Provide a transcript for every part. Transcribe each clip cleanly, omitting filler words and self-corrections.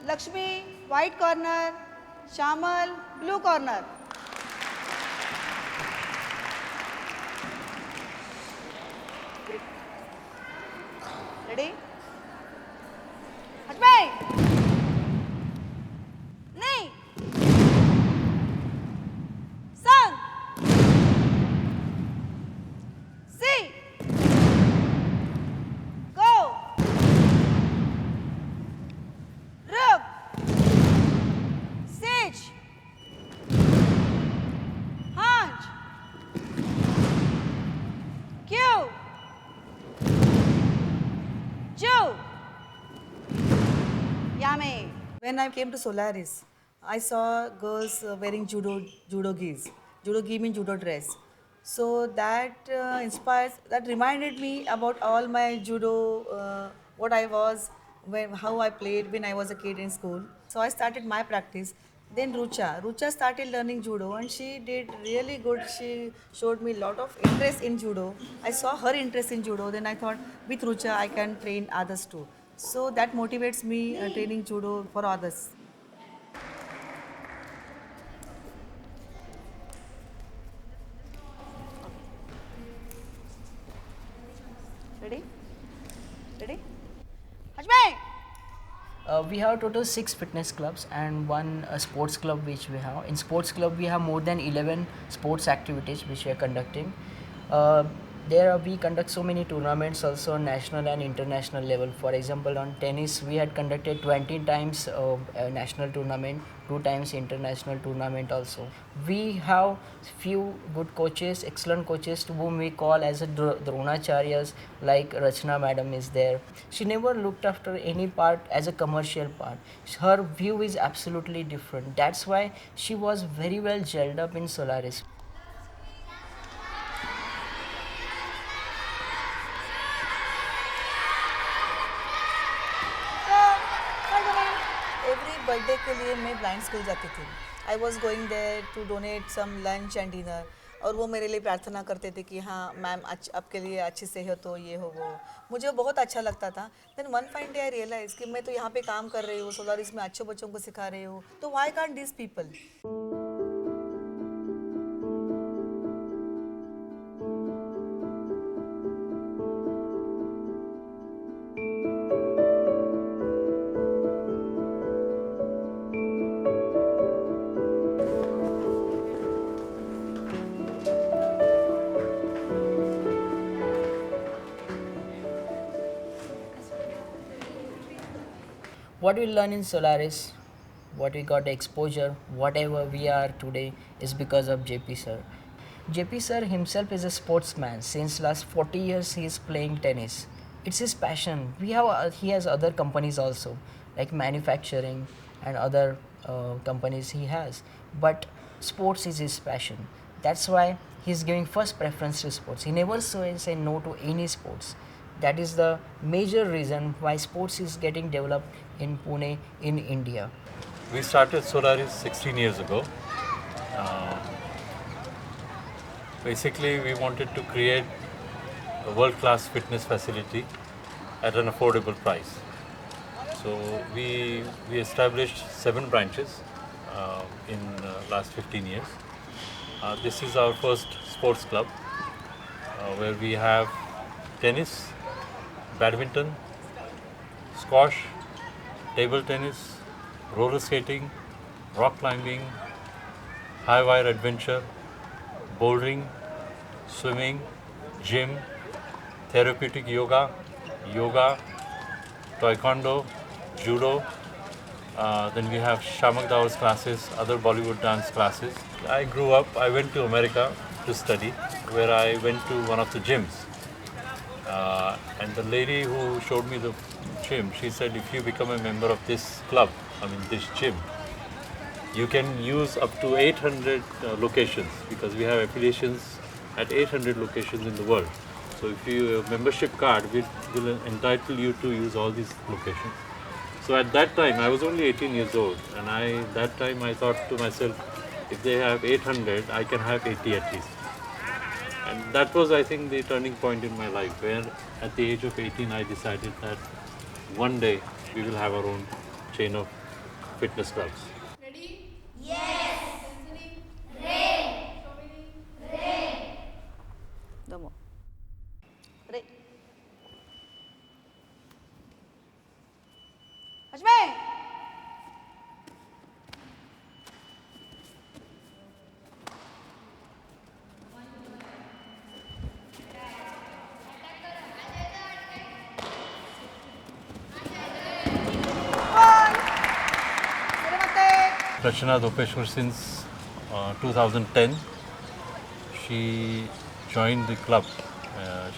Lakshmi, white corner. Shamal, blue corner. Ready? Lakshmi! Knee! Sang! See! Go! Rub! Sage! Hunch! Q! Jew! Yummy! When I came to Solaris, I saw girls wearing judo gis. Judo gi means judo dress. So that that reminded me about all my judo, what I was, how I played when I was a kid in school. So I started my practice. Then Rucha started learning judo and she did really good. She showed me a lot of interest in judo. I saw her interest in judo. Then I thought with Rucha I can train others too. So that motivates me training judo for others. Ready? Ready? Hajme! We have total 6 fitness clubs and one sports club which we have. In sports club we have more than 11 sports activities which we are conducting. We conduct so many tournaments also on national and international level. For example, on tennis we had conducted 20 times a national tournament, 2 times international tournament also. We have few good coaches, excellent coaches to whom we call as a Dronacharyas, like Rachna madam is there. She never looked after any part as a commercial part. Her view is absolutely different. That's why she was very well gelled up in Solaris. Every birthday के लिए मैं blind school जाती थी. I was going there to donate some lunch and dinner. और वो मेरे लिए प्रार्थना करते थे कि हाँ मैम आपके लिए अच्छी सेहत हो, ये हो वो. मुझे वो बहुत अच्छा लगता था. Then one fine day I realise कि मैं तो यहाँ पे काम कर रही हूँ, सोलारिस में अच्छे बच्चों को सिखा रही हूँ, तो why can't this people. What we learn in Solaris, what we got exposure, whatever we are today is because of JP sir. JP sir himself is a sportsman. Since last 40 years he is playing tennis. It's his passion. He has other companies also, like manufacturing and other companies he has. But sports is his passion. That's why he's giving first preference to sports. He never say no to any sports. That is the major reason why sports is getting developed in Pune, in India. We started Solaris 16 years ago. Uh, Basically, we wanted to create a world-class fitness facility at an affordable price. So we established 7 branches in last 15 years. This is our first sports club where we have tennis, badminton, squash, table tennis, roller skating, rock climbing, high wire adventure, bouldering, swimming, gym, therapeutic yoga, taekwondo, judo. Then we have Shamak Dawar's classes, other Bollywood dance classes. I went to America to study, where I went to one of the gyms. And the lady who showed me the gym, she said, if you become a member of this club, this gym, you can use up to 800 locations, because we have affiliations at 800 locations in the world. So if you a membership card will entitle you to use all these locations. So at that time, I was only 18 years old, and that time I thought to myself, if they have 800, I can have 80 at least. And that was, I think, the turning point in my life, where at the age of 18, I decided that one day we will have our own chain of fitness clubs. No more. Ready? Ajay! Rachana Dopeshwar since 2010. She joined the club.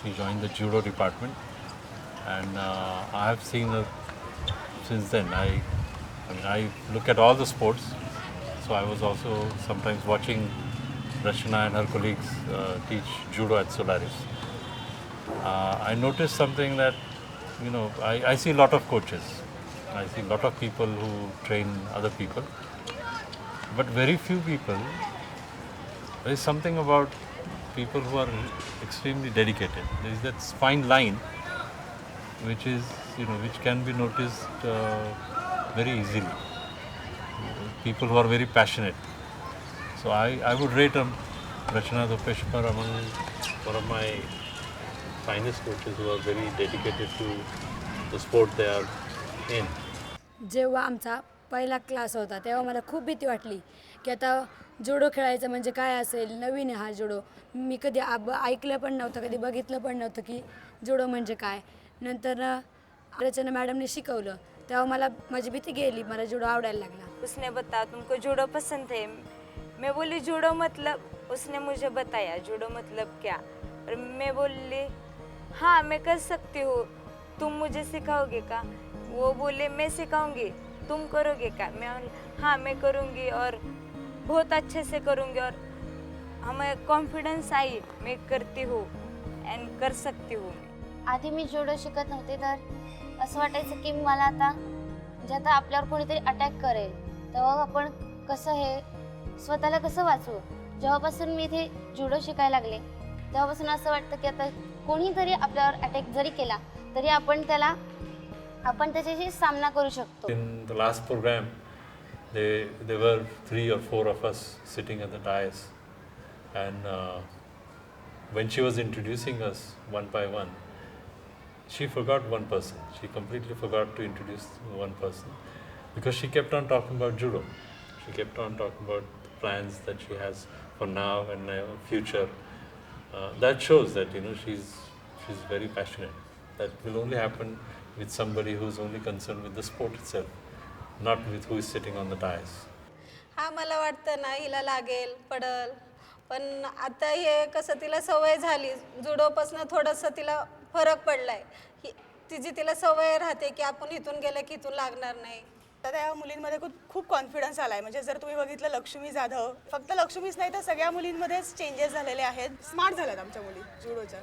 She joined the judo department, and I have seen her since then. I look at all the sports, so I was also sometimes watching Rachana and her colleagues teach judo at Solaris. I noticed something that, I see a lot of coaches. I see a lot of people who train other people, but very few people. There is something about people who are extremely dedicated. There is that fine line, which is, which can be noticed very easily. People who are very passionate. So I would rate Rachana Dopeshwar among one of my finest coaches who are very dedicated to the sport they are in. जेव्हा आमचा पहिला class होता तेव्हा मला खूप भीती वाटली की आता जुडो खेळायचं म्हणजे काय असेल, नवीन आहे हा जुडो. मी कधी ऐकलं पण नव्हतं, कधी बघितलं पण नव्हतं की जुडो म्हणजे काय. नंतर रचना मॅडमने शिकवलं तेव्हा मला माझी भीती गेली, मला जुडो आवडायला लागला. उसने बताया तुमको जूडो पसंद है. मैं बोली जूडो मतलब, उसने मुझे बताया जूडो मतलब क्या. और मैं बोली हाँ मैं कर सकती हूँ, तुम मुझे सिखाओगे का. वो बोले मैं सिखाऊंगी, तुम करोगे क्या. मैं बोली हाँ मैं करूँगी और बहुत अच्छे से करूँगी. और हमें कॉन्फिडन्स आई, मैं करती हूँ एंड कर सकती हूँ. आधी मी जुडो शिकत नव्हते तर असं वाटायचं की मला आता म्हणजे आता आपल्यावर कोणीतरी अटॅक करेल तेव्हा आपण कसं हे स्वतःला कसं वाचवू. जेव्हापासून मी इथे जुडो शिकायला लागले तेव्हापासून असं वाटतं की आता कोणीतरी आपल्यावर अटॅक जरी केला तरी आपण त्याच्याशी सामना करू शकतो. In the last program, there were 3 or 4 of us sitting at the dais, and when she was introducing us one by one, she forgot one person. She completely forgot to introduce one person because she kept on talking about judo. She kept on talking about the plans that she has for now and future. That shows that she's very passionate. That will only happen with somebody who's only concerned with the sport itself, not with who is sitting on the dais. हा मला वाटतं ना हिला लागेल पडल, पण आता हे कसं तिला सवय झाली जुडोपासून थोडंसं तिला फरक पडलाय. तिला सवय राहते की आपण इथून गेलं की इथून लागणार नाही. तर त्या मुलींमध्ये खूप कॉन्फिडन्स आलाय. म्हणजे जर तुम्ही बघितलं लक्ष्मी जाधव, फक्त लक्ष्मीच नाही तर सगळ्या मुलींमध्येच चेंजेस झालेले आहेत. स्मार्ट झाल्यात आमच्या मुली जुडोच्या.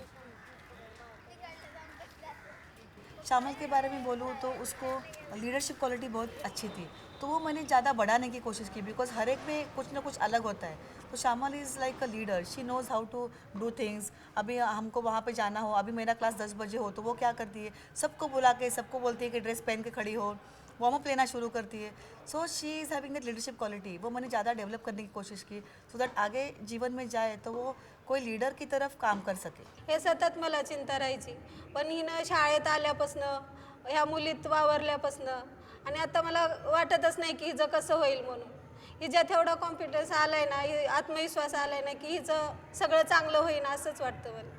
शामल के बारे में बोलूँ तो उसको लीडरशिप क्वालिटी बहुत अच्छी थी, तो वो मैंने ज़्यादा बढ़ाने की कोशिश की बिकॉज हर एक में कुछ ना कुछ अलग होता है. तो Shamal is like a leader, she knows how to do things. अभी हमको वहाँ पे जाना हो, अभी मेरा क्लास 10 बजे हो तो वो क्या करती है, सबको बुला के सबको बोलती है कि ड्रेस पहन के खड़ी हो, वार्म अप लेना शुरू करती है. So she is having that leadership quality. वो मैंने ज़्यादा डेवलप करने की कोशिश की सो दैट आगे जीवन में जाए तो वो कोई लीडर की तरफ काम कर सके. हे सतत मला चिंता राहायची, पण हिनं शाळेत आल्यापासनं ह्या मुलीत वावरल्यापासनं आणि आता मला वाटतच नाही की हिचं कसं होईल म्हणून. हिच्यात एवढा कॉन्फिडन्स आलाय ना, आत्मविश्वास आलाय ना की हिचं सगळं चांगलं होईल असंच वाटतं मला.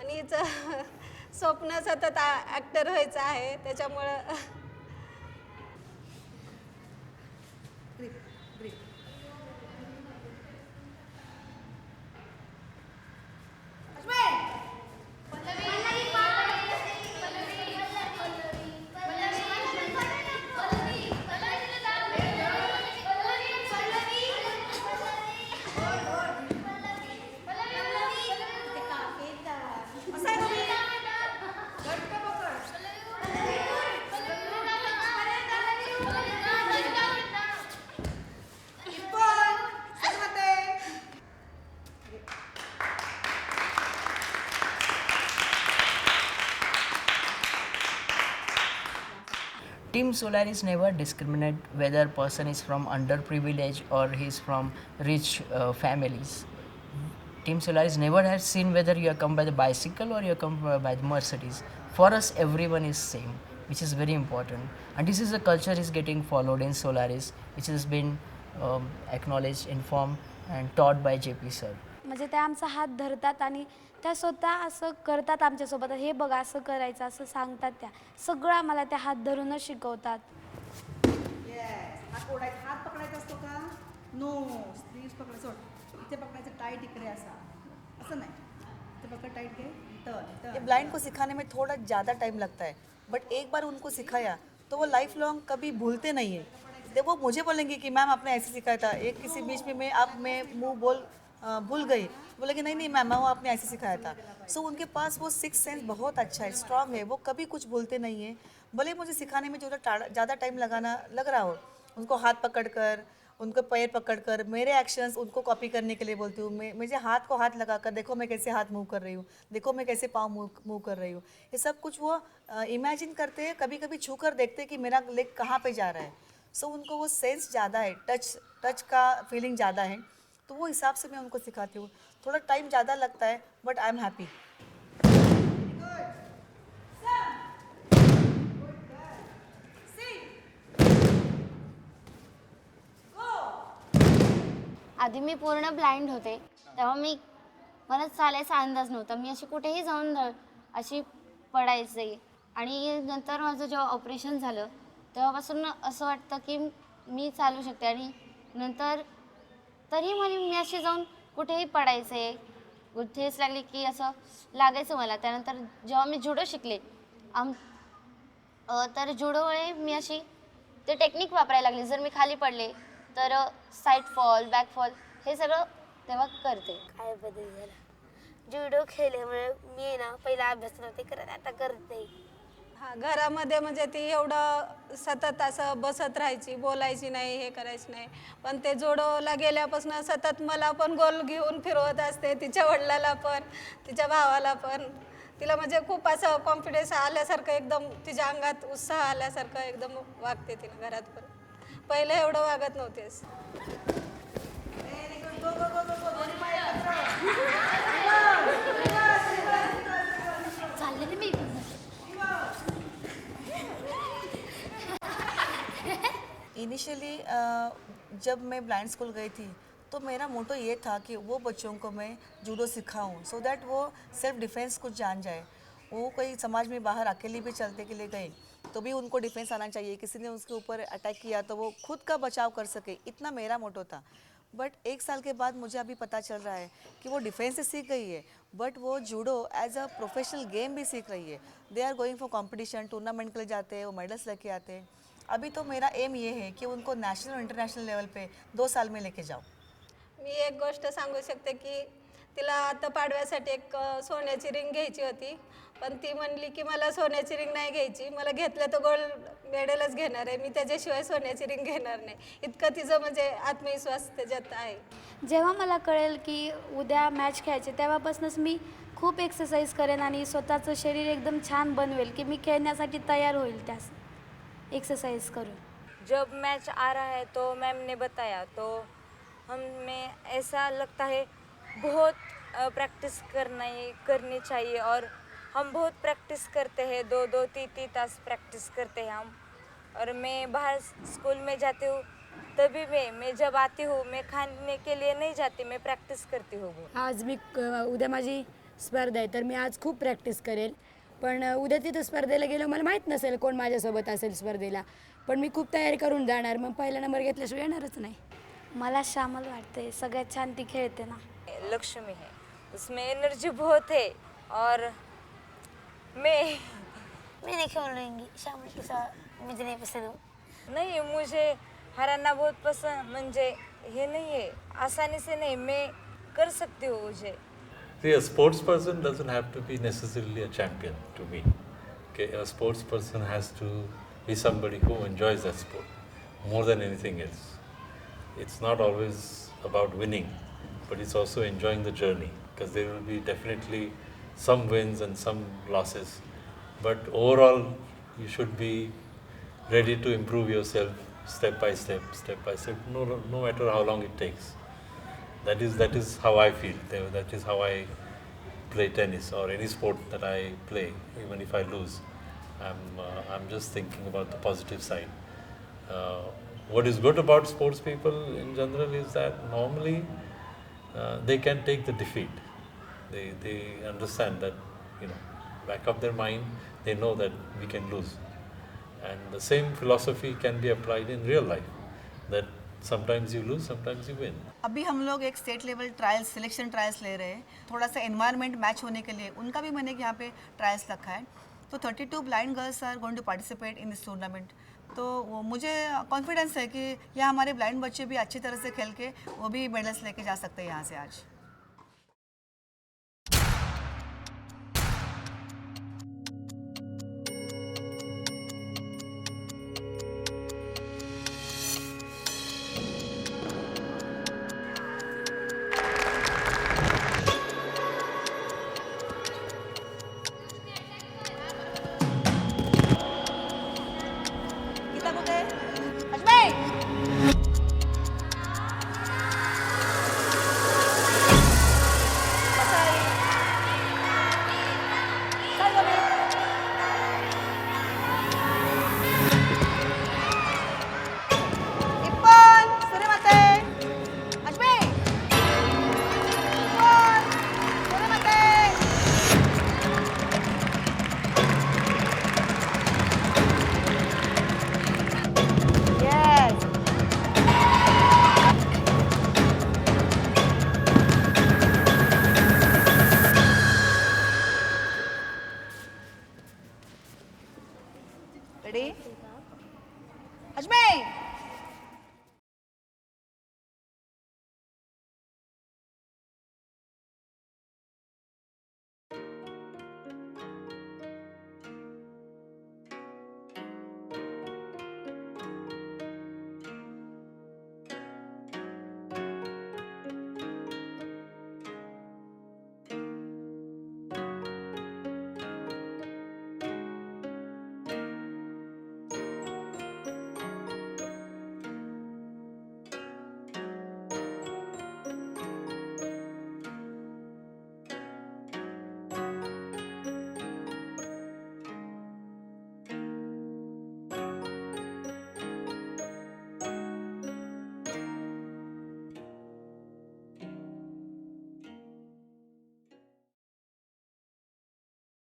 आणि हिचं स्वप्न सतत ॲक्टर व्हायचं आहे त्याच्यामुळं Team Solaris never discriminate whether person is from underprivileged or he's from rich families. Team Solaris never has seen whether you are come by the bicycle or you are come by the Mercedes. For us, everyone is same, which is very important. And this is a culture is getting followed in Solaris, which has been acknowledged, informed, and taught by JP sir. म्हणजे त्या आमचा हात धरतात आणि त्या स्वतः असं करतात आमच्यासोबत, हे बघ असं करायचं असं सांगतात. त्या सगळं आम्हाला त्या हात धरूनच शिकवतात. हात ओढायचा, हात पकडायचा असतो का? नो, स्लीव्स पकडायचं, इथे पकडायचं टाइट, इकडे असं नहीं, इथे पकड़ टाइट के टर्न. ये ब्लाइंड को सिखाने में थोड़ा ज़्यादा टाइम लगता है, बट एक बार उनको सिखाया तो वो लाइफ लॉन्ग कभी भूलते नहीं है. वो मुझे बोलेंगे कि मैम आपने ऐसे सिखाया था. एक किसी बीच में मैं मुँह भूल गई, बोले कि नहीं मैम वो आपने ऐसे सिखाया था. सो उनके पास वो सिक्स सेंस बहुत अच्छा है, स्ट्रांग है, वो कभी कुछ भूलते नहीं है. भले मुझे सिखाने में जो ज़्यादा टाइम लग रहा हो, उनको हाथ पकड़कर, उनको पैर पकड़कर, मेरे एक्शंस उनको कॉपी करने के लिए बोलती हूँ. मैं मुझे हाथ को हाथ लगाकर, देखो मैं कैसे हाथ मूव कर रही हूँ, देखो मैं कैसे पाँव मूव कर रही हूँ. ये सब कुछ वो इमेजिन करते हैं, कभी कभी छू कर देखते हैं कि मेरा लेग कहाँ पे जा रहा है. सो उनको वो सेंस ज़्यादा है, टच का फीलिंग ज़्यादा है, तो वो हिसाब से मैं उनको सिखाती हूँ. थोड़ा टाइम ज़्यादा लगता है, बट आई एम हैप्पी. आधी मी पूर्ण ब्लाइंड होते, तेव्हा मला चालायचा अंदाज नव्हता. मी अशी कुठेही जाऊन अशी पडायचे. आणि नंतर माझं जेव्हा ऑपरेशन झालं तेव्हापासून असं वाटतं की मी चालू शकते. आणि नंतर तरी मी अशी जाऊन कुठेही पडायचे, ठेच लागली की असं लागायचं मला. त्यानंतर जेव्हा मी जुडो शिकले तर जुडोमुळे मी अशी ते टेक्निक वापरायला लागले. जर मी खाली पडले तर साईड फॉल, बॅक फॉल हे सगळं तेव्हा करते. काय बदल झाला जुडो खेळल्यामुळे मी ना पहिला अभ्यास नव्हते करत, आता करते. हां, घरामध्ये म्हणजे ती एवढं सतत असं बसत राहायची, बोलायची नाही, हे करायची नाही. पण ते जोडोला गेल्यापासून सतत मला पण गोल घेऊन फिरवत असते, तिच्या वडिलाला पण, तिच्या भावाला पण. तिला म्हणजे खूप असं कॉन्फिडन्स आल्यासारखं, एकदम तिच्या अंगात उत्साह आल्यासारखं एकदम वागते तिला घरात पण. पहिले एवढं वागत नव्हतेस. चाललेले मी इनिशियली जब मैं ब्लाइंड स्कूल गई थी तो मेरा मोटो ये था कि वो बच्चों को मैं जूडो सिखाऊं, सो दैट वो सेल्फ डिफेंस कुछ जान जाए. वो कोई समाज में बाहर अकेले भी चलते के लिए गए तो भी उनको डिफेंस आना चाहिए. किसी ने उसके ऊपर अटैक किया तो वो खुद का बचाव कर सके, इतना मेरा मोटो था. बट एक साल के बाद मुझे अभी पता चल रहा है कि वो डिफेंस से सीख गई है, बट वो judo as a professional game भी सीख रही है. They are going for competition, tournament के लिए जाते हैं, वो मेडल्स लेके आते हैं. अभी तो मेरा एम ये है कि उनको नेशनल और इंटरनेशनल लेवल पे 2 साल में लेके जाओ. मी एक गोष्ट सांगू शकते की तिला आता पाडव्यासाठी एक सोन्याची रिंग घ्यायची होती, पण ती म्हणली की मला सोन्याची रिंग नाही घ्यायची, मला घेतलं तर गोल्ड मेडलच घेणार आहे, मी त्याच्याशिवाय सोन्याची रिंग घेणार नाही. इतकं तिचं म्हणजे आत्मविश्वास त्याच्यात आहे. जेव्हा मला कळेल की उद्या मॅच खेळायचे तेव्हापासूनच मी खूप एक्सरसाइज करेन आणि स्वतःचं शरीर एकदम छान बनवेल की मी खेळण्यासाठी तयार होईल त्यास एक्सरसाइज करून. जब मैच आ रहा है तो मैम ने बताया तो हमें ऐसा लगता है बहुत प्रैक्टिस करनी चाहिए. और हम बहुत प्रैक्टिस करते हैं, 2-2 3-3 तास प्रैक्टिस करते हैं हम. और मैं बाहर स्कूल में जाती हूँ तभी मैं जब आती हूँ मैं खाने के लिए नहीं जाती, मैं प्रैक्टिस करती हूँ. आज मी उद्या माझी स्पर्धा आहे तर मी आज खूप प्रॅक्टिस करेल. पण उद्या तिथं स्पर्धेला गेलो मला माहीत नसेल कोण माझ्यासोबत असेल स्पर्धेला, पण मी खूप तयारी करून जाणार. मग पहिला नंबर घेतल्याशिवाय येणारच नाही. मला श्यामल वाटते सगळ्यात छान ती खेळते ना. लक्ष्मी है, उसमें एनर्जी बहुत है. और मैं नहीं खेल रहेंगी शाम के साथ, मुझे नहीं पसंद हूँ. नहीं, मुझे हराना बहुत पसंद, म्हणजे हे नहीं है, आसानी से नहीं, मैं कर सकती हूँ. मुझे See, a sports person doesn't have to be necessarily a champion to me. Okay, a sports person has to be somebody who enjoys that sport more than anything else. It's not always about winning, but it's also enjoying the journey, because there will be definitely some wins and some losses. But overall, you should be ready to improve yourself step by step, no matter how long it takes. That is how I feel. That is how I play tennis or any sport that I play. Even if I lose, I'm just thinking about the positive side. What is good about sports people in general is that normally they can take the defeat. They understand that, back of their mind, they know that we can lose. And the same philosophy can be applied in real life, that sometimes you lose, sometimes you win. अभी हम लोग एक state level trials selection trials ले रहे हैं, थोड़ा सा environment match होने के लिए उनका भी मैंने यहाँ पे ट्रायल्स रखा है. तो 32 blind girls are going to participate in this tournament. तो मुझे कॉन्फिडेंस है कि यहाँ हमारे ब्लाइंड बच्चे भी अच्छी तरह से खेल के वो भी मेडल्स लेके जा सकते हैं यहाँ से आज.